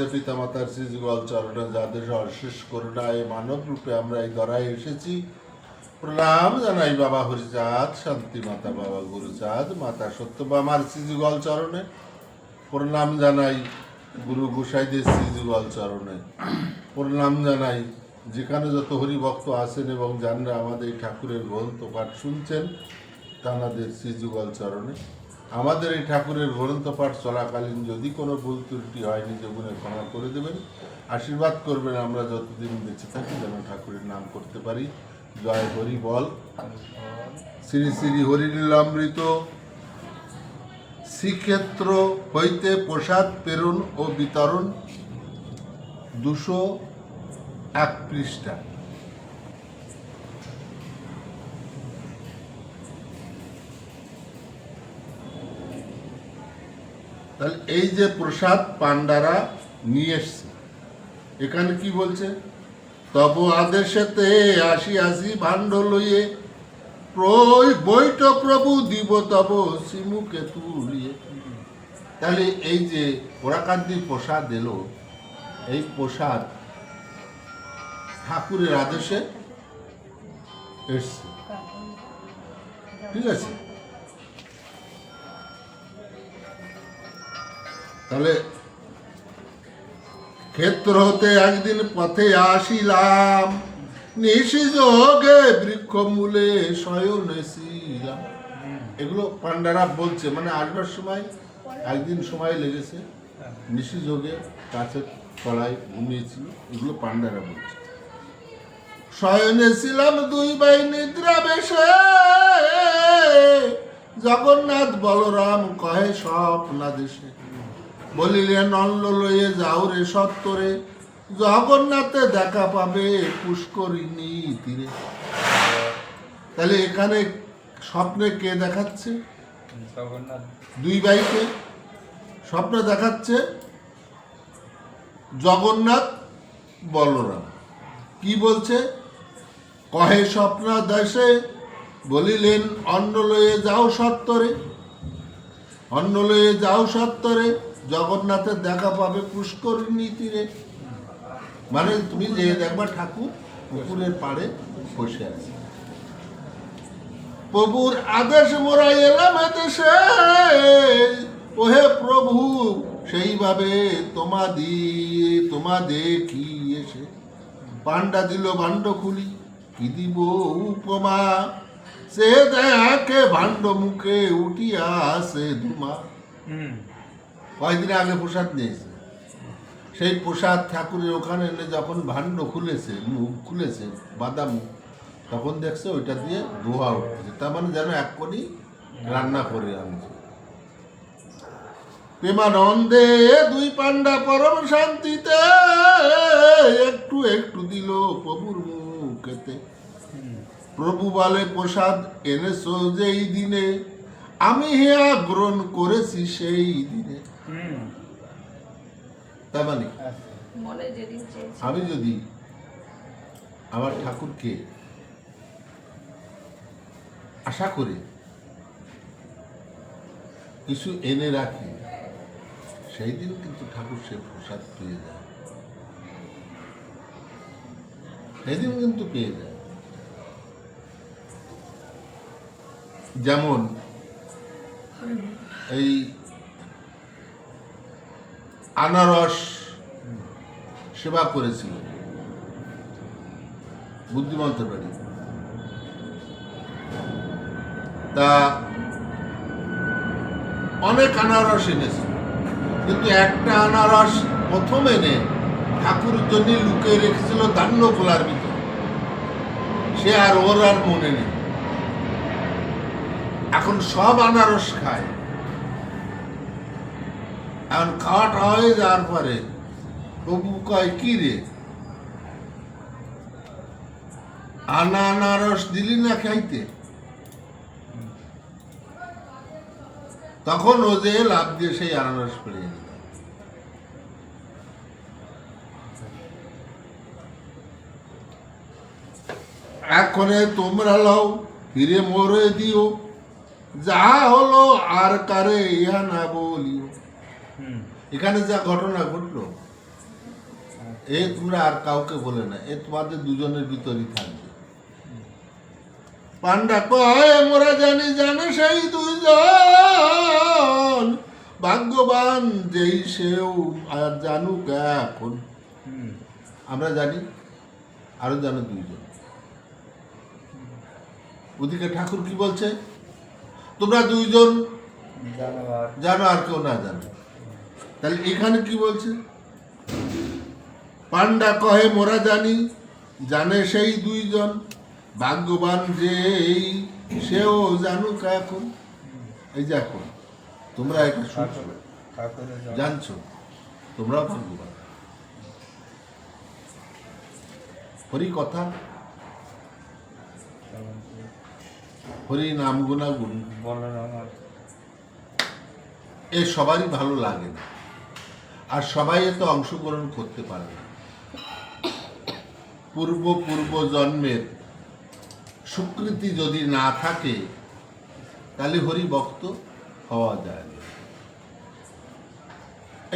আমাদের পিতামাতার শ্রীযুগল চরণে যাদের অশেষ করুণায় মানব রূপে আমরা এই ধরায় এসেছি, প্রণাম জানাই বাবা হরিচাঁদ, শান্তি মাতা বাবা গুরুচাঁদ, মাতা সত্যবামার শ্রীযুগল চরণে, প্রণাম জানাই গুরু গোসাইদের শ্রীযুগল চরণে, প্রণাম জানাই যেখানে যত হরিভক্ত আছেন এবং যারা আমাদের এই ঠাকুরের গ্রন্থ পাঠ শুনছেন তাঁদের শ্রীযুগল চরণে। আমাদের এই ঠাকুরের গ্রন্থ পাঠ চলাকালীন যদি কোনো ভুল ত্রুটি হয় নিজ গুণে ক্ষমা করে দেবেন, আশীর্বাদ করবেন আমরা যতদিন বেঁচে থাকি যেন ঠাকুরের নাম করতে পারি। জয় হরি বল। শ্রী শ্রী হরিলীলামৃত শ্রীক্ষেত্র হইতে প্রসাদ প্রেরণ ও বিতরণ 201 পৃষ্ঠা। তাহলে এই যে প্রসাদ পাণ্ডারা নিয়ে এসছে, এখানে কি বলছে? তব আদেশেতে আসি ভাণ্ড লইয়ে বৈঠ প্রভু দিব তব শ্রীমুখে তুলিয়ে। তাহলে এই যে ওরাকান্দি প্রসাদ এলো, এই প্রসাদ ঠাকুরের আদেশে এসছে, ঠিক আছে? তাহলে ক্ষেত্র হতে একদিন পথে আসিলাম, নিশিযোগে বৃক্ষ মূলে শয়নেছিলাম। এগুলো পাণ্ডারা বলছে, মানে আসবার সময় একদিন সময় লেগেছে, নিশিযোগে গাছের তলায় ঘুমিয়েছিল, এগুলো পাণ্ডারা বলছে। শয়নেছিলাম দুই ভাই নিদ্রা বেশে, জগন্নাথ বলরাম কহে স্বপ্নাদেশে। বলিলেন অন্ন লইয়ে যাও রে সত্তরে, জগন্নাথে দেখা পাবে পুষ্করিণী তীরে। তাহলে এখানে স্বপ্নে কে দেখাচ্ছে? দুই ভাইকে স্বপ্নে দেখাচ্ছে জগন্নাথ বলরাম। কি বলছে? কহে স্বপ্না দেশে, বলিলেন অন্ন লইয়ে যাও সত্তরে, অন্ন লইয়ে যাও সত্তরে, জগন্নাথের দেখা পাবে পুষ্করিণী তীরে। মানে তুমি যে দেখবা ঠাকুর পুকুরের পাড়ে বসে আছে। প্রভুর আদেশ মোরা এলাম এদেশে, ওহে প্রভু সেইভাবে তোমাদের কি এসে। পাণ্ডা দিল ভাণ্ড খুলি, কি দিব উপমা, সে দেখে ভাণ্ড মুখে উঠিয়া আসে ধুমা। কয়েকদিন আগে প্রসাদ নিয়েছে, সেই প্রসাদ ঠাকুরের ওখানে এনে যখন ভাণ্ড খুলেছে, মুখ খুলেছে বাদাম, তখন দেখছে ওইটা দিয়ে ধোয়া উঠতেছে, তার মানে যেন এক কোণি রান্না করে আনছে। প্রেমানন্দে দুই পাণ্ডা পরম শান্তিতে, একটু একটু দিল প্রভুর মুখেতে। প্রভু বলে প্রসাদ এনেছো যেই দিনে, আমি হিয়া গ্রহণ করেছি সেই দিনে। তার মানে আমি যদি আমার ঠাকুরকে আশা করে কিছু এনে রাখি, সেই দিন কিন্তু ঠাকুর সে প্রসাদ পেয়ে যায়, সেদিন কিন্তু পেয়ে যায়। যেমন এই আনারস সেবা করেছিল বুদ্ধিমন্তের বাড়ি, তা অনেক আনারস এনেছে, কিন্তু একটা আনারস প্রথম এনে ঠাকুরের জন্য লুকিয়ে রেখেছিল ধান্য গোলার ভিতর, সে আর ওর আর মনে নেই। এখন সব আনারস খায়, এখন খাওয়াটা হয়ে যাওয়ার পরে প্রভু কয় কি রে, আনারস দিলি না খাইতে? তখন ও যে লাভ দিয়ে সেই আনারস পেয়ে নিল। এখনে তোমরা লও ফিরে মরে দিও, যা হলো আর কারে ইহা না বলিও। এখানে যা ঘটনা ঘটলো তোমরা আর কাউকে বলে না, তোমাদের দুজনের ভিতরই থাকবে। পান্ডা কয় মোরা জানি জানে সেই দুইজন, ভাগ্যবান যেই সেও আর জানুক এখন। আমরা জানি, আরো জানো দুইজন। ওদিকে ঠাকুর কি বলছে? তোমরা দুইজন জানো আর কেউ না জানো। তাহলে এখানে কি বলছে? পান্ডা কহে মোরা জানি জানে সেই দুইজন, ভাগ্যবান যে সেও জানুক এখন। এই যে এখন তোমরা এটা শুনছো, জানছো, তোমরাও ভাগ্যবান। হরি কথা, হরি নাম গুণাগুণ এ সবারই ভালো লাগে না, আর সবাই এতে অংশগ্রহণ করতে পারে না। পূর্ব জন্মের স্বীকৃতি যদি না থাকে তাহলে হরি ভক্ত হওয়া যায় না।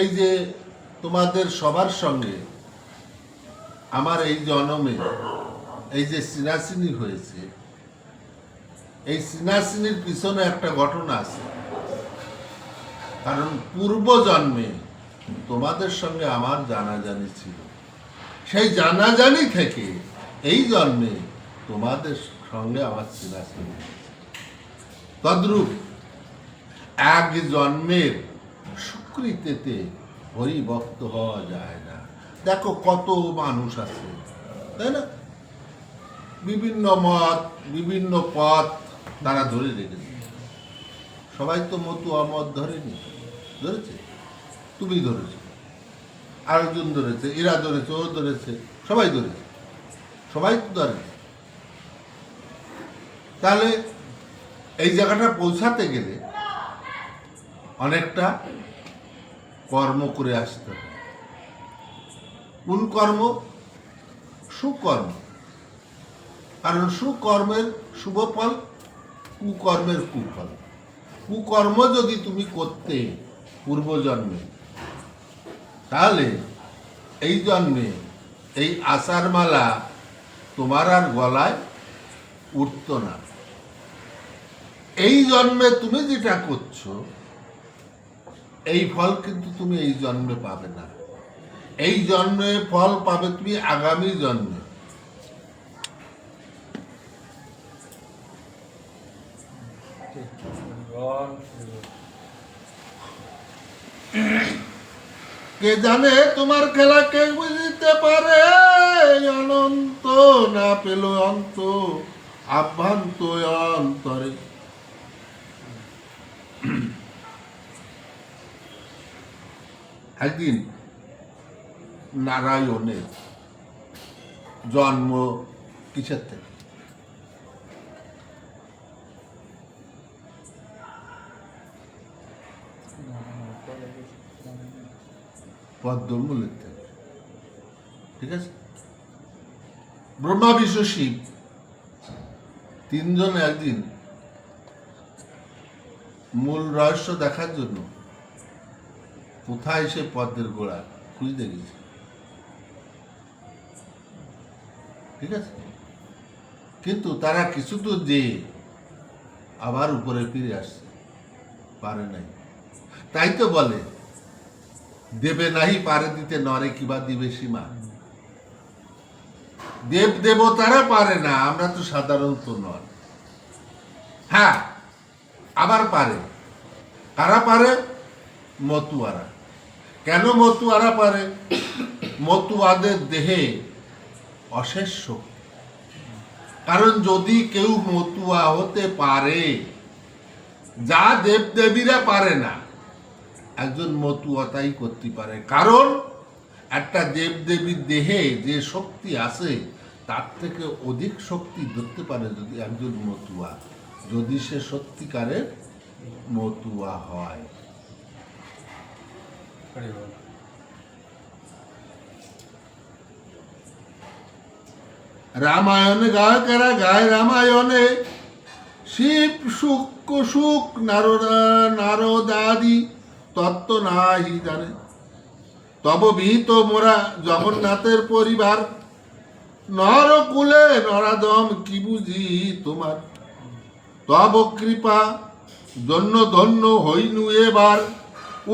এই যে তোমাদের সবার সঙ্গে আমার এই জন্মে এই যে চিনাচিনি হয়েছে, এই চিনাচিনির পিছনে একটা ঘটনা আছে। কারণ পূর্ব জন্মে তোমাদের সঙ্গে আমার জানাজানি ছিল, সেই জানাজানি থেকে এই জন্মে তোমাদের সঙ্গে আমার চিনাচিনি। তদ্রূপ এক জন্মের স্বীকৃতিতে হরিভক্ত হওয়া যায় না। দেখো কত মানুষ আছে, তাই না? বিভিন্ন মত, বিভিন্ন পথ তারা ধরে রেখেছে। সবাই তো মতুয়া মত ধরেনি, ধরেছে? তুমি ধরেছো, আরেকজন ধরেছে, এরা ধরেছে, ও ধরেছে, সবাই ধরেছে, সবাই তো ধরেছে। তাহলে এই জায়গাটা পৌঁছাতে গেলে অনেকটা কর্ম করে আসতে হবে। কোন কর্ম? সুকর্ম। কারণ সুকর্মের শুভ ফল, কুকর্মের কুফল। কুকর্ম যদি তুমি করতে পূর্বজন্মে, তাহলে এই জন্মে এই আশার মালা তোমার আর গলায় উঠত না। এই জন্মে তুমি যেটা করছো এই ফল কিন্তু তুমি এই জন্মে পাবে না। এই জন্মে ফল পাবে তুমি আগামী জন্মে। কে জানে তোমার খেলা কে বুঝতে পারে, অনন্ত না পেল অন্ত আভ্যন্ত অন্তরে। একদিন নারায়ণের জন্ম কিসের থেকে? পদ্মমূলের থেকে, ঠিক আছে? ব্রহ্মা বিষ্ণু শিব তিনজন একদিন মূল রহস্য দেখার জন্য কোথায় সে পদ্মের গোড়া খুঁজতে গেছে, ঠিক আছে? কিন্তু তারা কিছু দূর যেয়ে আবার উপরে ফিরে আসছে, পারে নাই। তাই তো বলে দেবে নাহি পারে দিতে নরে কিবা দিবে সীমা। দেব দেবতারা পারে না, আমরা তো সাধারণত নয়। হ্যাঁ, আবার পারে। কারা পারে? মতুয়ারা। কেন মতুয়ারা পারে? মতুয়াদের দেহে অশেষ শক্তি। কারণ যদি কেউ মতুয়া হতে পারে, যা দেবদেবীরা পারে না, একজন মতুয়া তাই করতে পারে। কারণ একটা দেবদেবীর দেহে যে শক্তি আছে তার থেকে অধিক শক্তি ধরতে পারে যদি একজন মতুয়া, যদি সে সত্যিকারের মতুয়া হয়। রামায়ণে গায়কেরা গায় রামায়ণে শিব সুখ সুখ নারদাদি তত্ত্ব নাহি জানে। তব বিহিত মোরা জগন্নাথের পরিবার, নরকুলে নরাদম কি বুঝি তোমার, তব কৃপা ধন্য ধন্য হইনু এবার,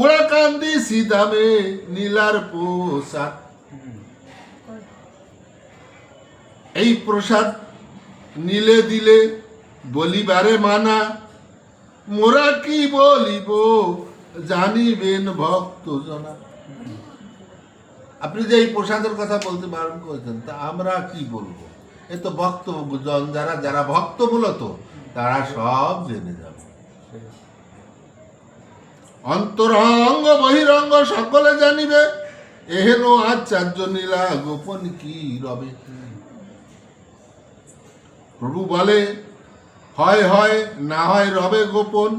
ওরা কান্দি সিদামে নীলার প্রসাদ। এই প্রসাদ নীলে দিলে বলিবারে মানা, মোরা কি বলিব জানিবেন ভক্ত জনা। আপনি যে এই প্রসাদের কথা বলতে বারণ করেছেন, তা আমরা কি বলবো? এ তো ভক্তজন, যারা যারা ভক্ত মূলত তারা সব জেনে যাবে। অন্তরঙ্গ বহিরঙ্গ সকলে জানিবে, এহেন আচার্য নীলা গোপন কি রবে। প্রভু বলে, হয় হয় না হয় রবে গোপন,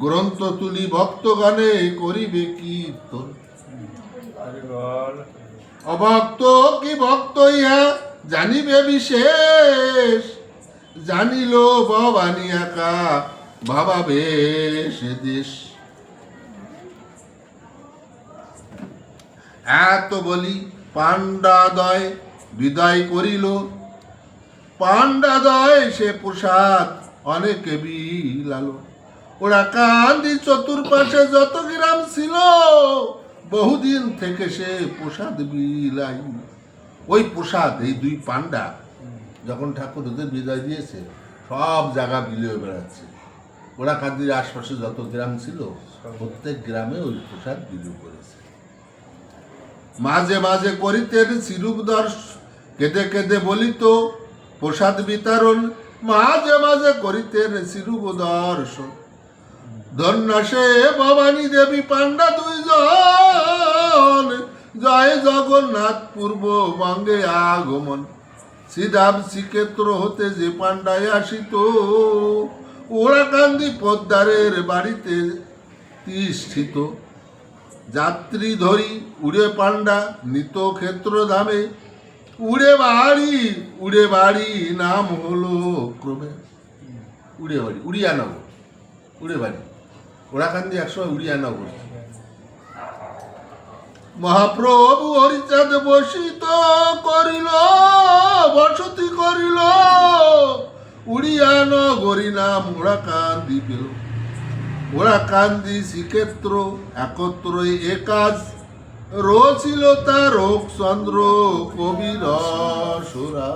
গ্রন্থ তুলি ভক্তগণে করিবে কীর্তন। অভক্ত কি ভক্ত ইহা জানিবে বিশেষ, জানিল ভবানী একা ভাবাবে সে দেশ। এত বলি পাণ্ডাদয় বিদায় করিল, পাণ্ডাদয় সে প্রসাদ অনেকে বিলালো। ওরা কান্দি চতুর্পাশে যত গ্রাম ছিল, বহুদিন থেকে সে প্রসাদ বিলাই। ওই প্রসাদ এই দুই পাণ্ডা যখন ঠাকুর ওদের বিদায় দিয়েছে, সব জায়গা বিলিয়ে বেড়াচ্ছে। ওরা কান্দির আশপাশে যত গ্রাম ছিল, প্রত্যেক গ্রামে ওই প্রসাদ বিলি করেছে। মাঝে মাঝে করিতেন শিরূপ দর্শন, কেঁদে কেঁদে বলিত প্রসাদ বিতরণ। মাঝে মাঝে করিতেন শিরূপ দর্শন, ধন্য সে ভবানী দেবী পাণ্ডা দুইজন। জয় জগন্নাথ পূর্ববঙ্গে আগমন, শ্রীধাম শ্রীক্ষেত্র হতে যে পাণ্ডায় আসিত, ওরা কান্দি পদ্মারের বাড়িতে তিষ্ঠিত। যাত্রী ধরি উড়ে পাণ্ডা নিত ক্ষেত্র ধামে, উড়ে বাড়ি নাম হলো ক্রমে। উড়ে বাড়ি উড়িয়ানগর, উড়ে বাড়ি ওরাকান্দি একসময় উড়িয়ানগর। মহাপ্রভু হরিচাঁদ বসিত করিল, বসতি করিল উড়িয়ানগরী নাম ওরাকান্দি পেল। ওরাকান্দি শ্রীক্ষেত্র একত্রই একাজ, রচিল তার চন্দ্র কবির সুরা।